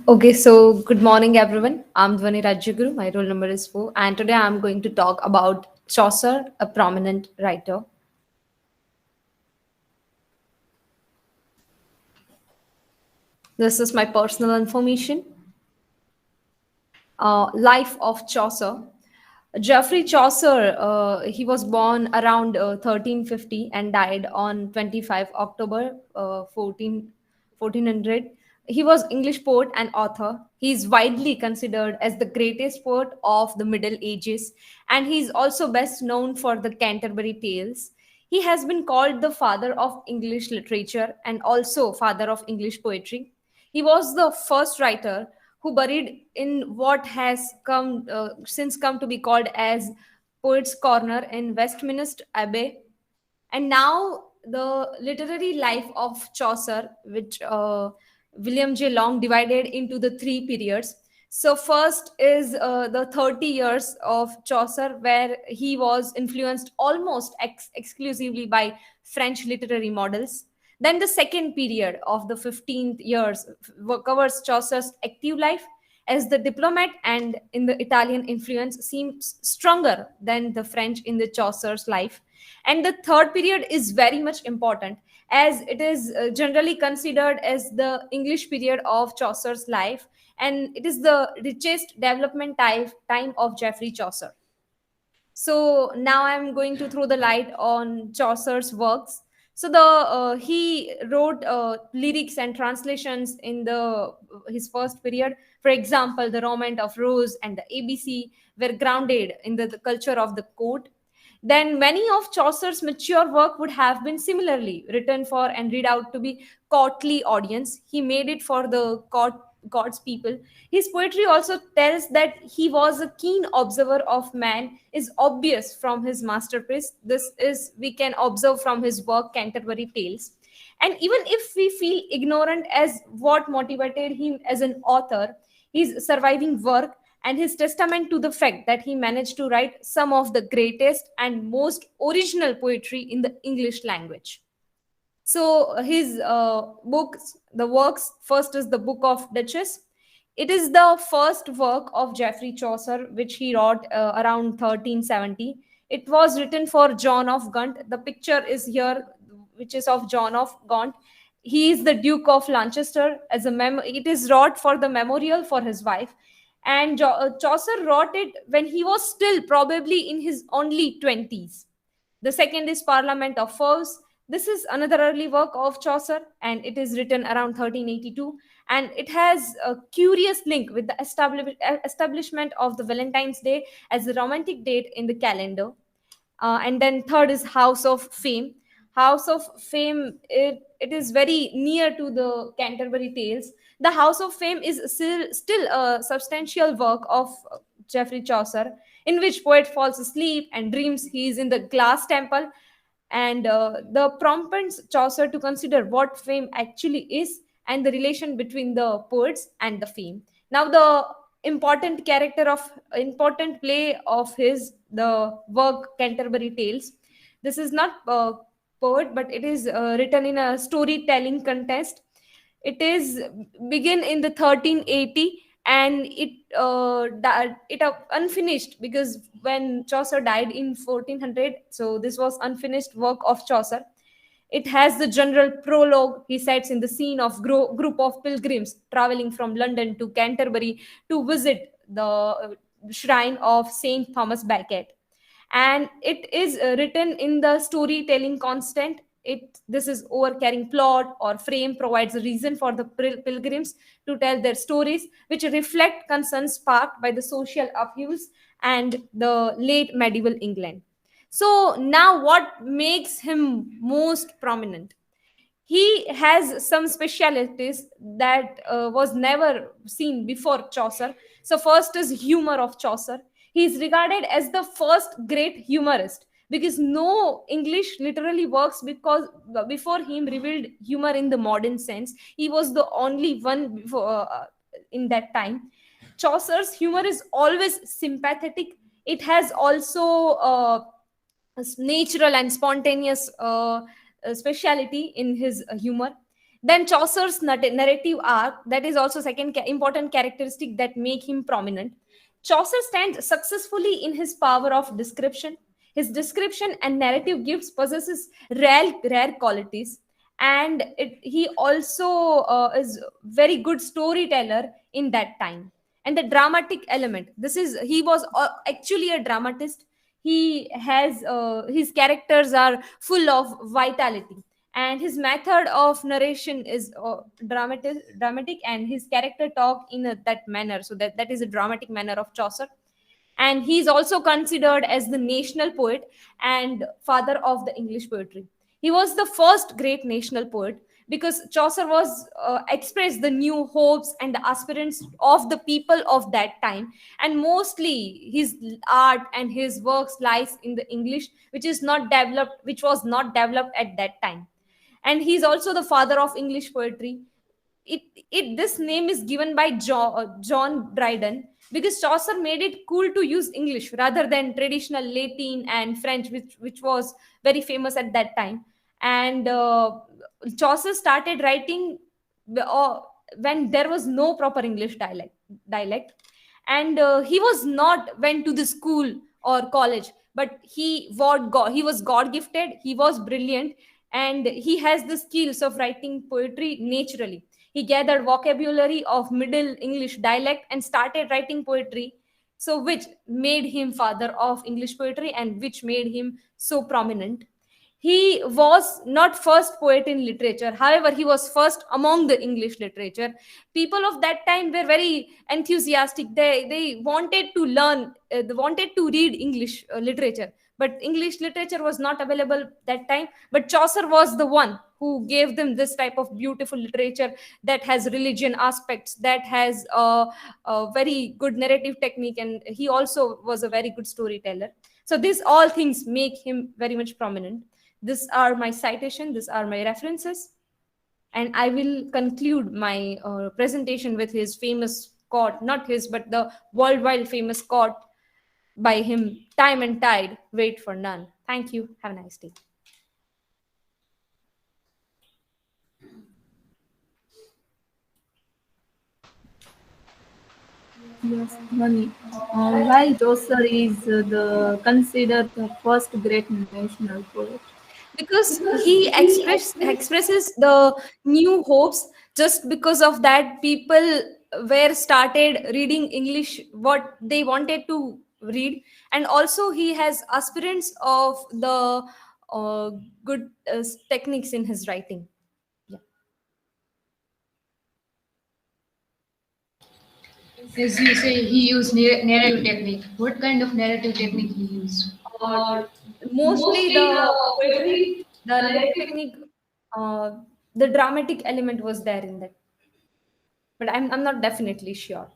Okay, so good morning, everyone. I'm Dhvani Rajyaguru. My roll number is 4, and today I'm going to talk about Chaucer, a prominent writer. This is my personal information. Life of Chaucer. Geoffrey Chaucer, he was born around 1350 and died on 25 October 1400. He was English poet and author. He is widely considered as the greatest poet of the Middle Ages, and he is also best known for the Canterbury Tales. He has been called the father of English literature and also father of English poetry. He was the first writer who buried in what has since come to be called as Poets' Corner in Westminster Abbey. And now the literary life of Chaucer, which William J. Long divided into the three periods. So first is the 30 years of Chaucer, where he was influenced almost exclusively by French literary models. Then the second period of the 15th years covers Chaucer's active life as the diplomat, and in the Italian influence seems stronger than the French in the Chaucer's life. And the third period is very much important as it is generally considered as the English period of Chaucer's life, and it is the richest development time of Geoffrey Chaucer. So now I'm going to throw the light on Chaucer's works. So the he wrote lyrics and translations in the his first period. For example, the Romaunt of Rose and the ABC were grounded in the culture of the court. Then many of Chaucer's mature work would have been similarly written for and read out to be courtly audience. He made it for the God's people. His poetry also tells that he was a keen observer of man, is obvious from his masterpiece. This is we can observe from his work Canterbury Tales. And even if we feel ignorant as what motivated him as an author, his surviving work and his testament to the fact that he managed to write some of the greatest and most original poetry in the English language. So his books, the works, first is the Book of Duchess. It is the first work of Geoffrey Chaucer, which he wrote around 1370. It was written for John of Gaunt. The picture is here, which is of John of Gaunt. He is the Duke of Lancaster. As a it is wrought for the memorial for his wife, and Chaucer wrote it when he was still probably in his only 20s. The second is Parliament of Fowls. This is another early work of Chaucer, and it is written around 1382, and it has a curious link with the establishment of the Valentine's Day as a romantic date in the calendar. And then third is House of Fame. House of Fame, it is very near to the Canterbury Tales. The House of Fame is still a substantial work of Geoffrey Chaucer, in which poet falls asleep and dreams he is in the glass temple, and the prompts Chaucer to consider what fame actually is and the relation between the poets and the fame. Now the important play of his the work Canterbury Tales. This is not poet, but it is written in a storytelling contest. It is begin in the 1380, and unfinished because when Chaucer died in 1400, so this was unfinished work of Chaucer. It has the general prologue. He sets in the scene of group of pilgrims traveling from London to Canterbury to visit the shrine of Saint Thomas Becket, and it is written in the storytelling constant. This is overcarrying plot or frame provides a reason for the pilgrims to tell their stories, which reflect concerns sparked by the social upheavals and the late medieval England. So now what makes him most prominent? He has some specialities that was never seen before Chaucer. So first is humor of Chaucer. He is regarded as the first great humorist because no English literally works because before him revealed humor in the modern sense. He was the only one before, in that time. Chaucer's humor is always sympathetic. It has also natural and spontaneous speciality in his humor. Then Chaucer's narrative arc, that is also second important characteristic that make him prominent. Chaucer stands successfully in his power of description. His description and narrative gifts possesses rare qualities, and he also is very good storyteller in that time. And the dramatic element, this is he was actually a dramatist. He has his characters are full of vitality, and his method of narration is dramatic, and his character talk in that manner, so that is a dramatic manner of Chaucer. And he's also considered as the national poet and father of the English poetry. He was the first great national poet because Chaucer was expressed the new hopes and the aspirants of the people of that time, and mostly his art and his works lies in the English, which was not developed at that time. And he's also the father of English poetry. This name is given by John Dryden because Chaucer made it cool to use English rather than traditional Latin and French, which was very famous at that time. And Chaucer started writing uh, when there was no proper English dialect, and he was not went to the school or college, but he was God gifted. He was brilliant, and he has the skills of writing poetry naturally. He gathered vocabulary of Middle English dialect and started writing poetry, so which made him father of English poetry and which made him so prominent. He was not first poet in literature, however he was first among the English literature. People of that time were very enthusiastic. They wanted to learn, they wanted to read English literature, but English literature was not available that time. But Chaucer was the one who gave them this type of beautiful literature that has religion aspects, that has a very good narrative technique, and he also was a very good storyteller. So these all things make him very much prominent. These are my citation, these are my references, and I will conclude my presentation with his famous quote, not his, but the worldwide famous quote by him: time and tide wait for none. Thank you. Have a nice day. Yes, Dhwani. Why Chaucer is the considered the first great national poet? Because he expresses the new hopes. Just because of that, people were started reading English what they wanted to read. And also he has aspirants of the uh, good techniques in his writing. Yeah. As you say, he used narrative technique. What kind of narrative technique he used? uh, Mostly the poetry, the narrative technique, uh, the dramatic element was there in that, but I'm not definitely sure.